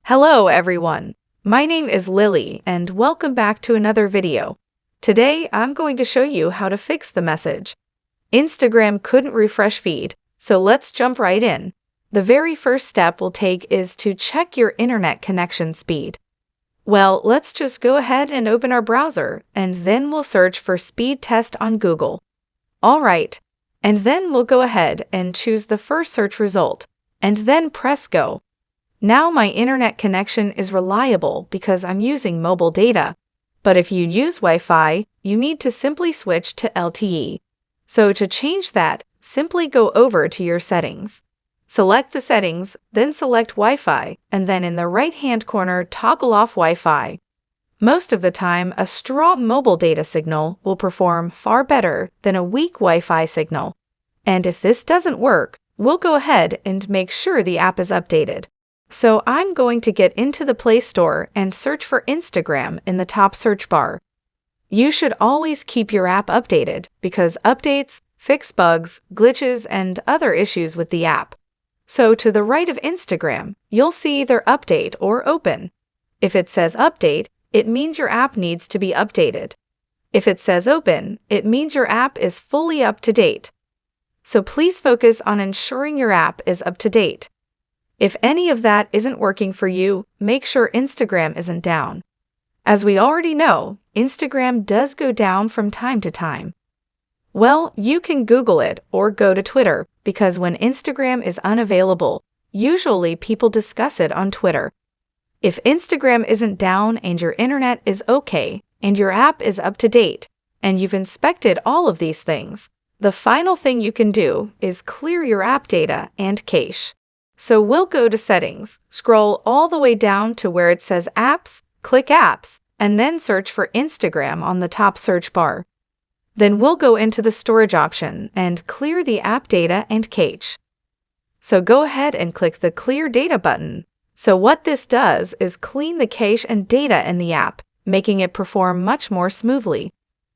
Hello everyone, my name is Lily and welcome back to another video. Today I'm going to show you how to fix the message. Instagram couldn't refresh feed, so let's jump right in. The very first step we'll take is to check your internet connection speed. Well, let's just go ahead and open our browser and then we'll search for speed test on Google. Alright, and then we'll go ahead and choose the first search result and then press go. Now my internet connection is reliable because I'm using mobile data, but if you use Wi-Fi, you need to simply switch to LTE. So to change that, simply go over to your settings. Select the settings, then select Wi-Fi, and then in the right-hand corner toggle off Wi-Fi. Most of the time, a strong mobile data signal will perform far better than a weak Wi-Fi signal. And if this doesn't work, we'll go ahead and make sure the app is updated. So I'm going to get into the Play Store and search for Instagram in the top search bar. You should always keep your app updated because updates fix bugs, glitches, and other issues with the app. So to the right of Instagram, you'll see either update or open. If it says update, it means your app needs to be updated. If it says open, it means your app is fully up to date. So please focus on ensuring your app is up to date. If any of that isn't working for you, make sure Instagram isn't down. As we already know, Instagram does go down from time to time. Well, you can Google it or go to Twitter because when Instagram is unavailable, usually people discuss it on Twitter. If Instagram isn't down and your internet is okay and your app is up to date and you've inspected all of these things, the final thing you can do is clear your app data and cache. So we'll go to Settings, scroll all the way down to where it says Apps, click Apps, and then search for Instagram on the top search bar. Then we'll go into the storage option and clear the app data and cache. So go ahead and click the Clear Data button. So what this does is clean the cache and data in the app, making it perform much more smoothly.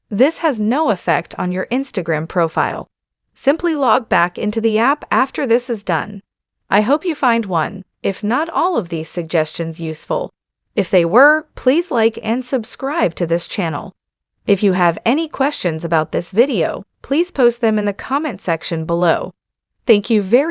This has no effect on your Instagram profile. Simply log back into the app after this is done. I hope you find one, if not all of these suggestions useful. If they were, please like and subscribe to this channel. If you have any questions about this video, please post them in the comment section below. Thank you very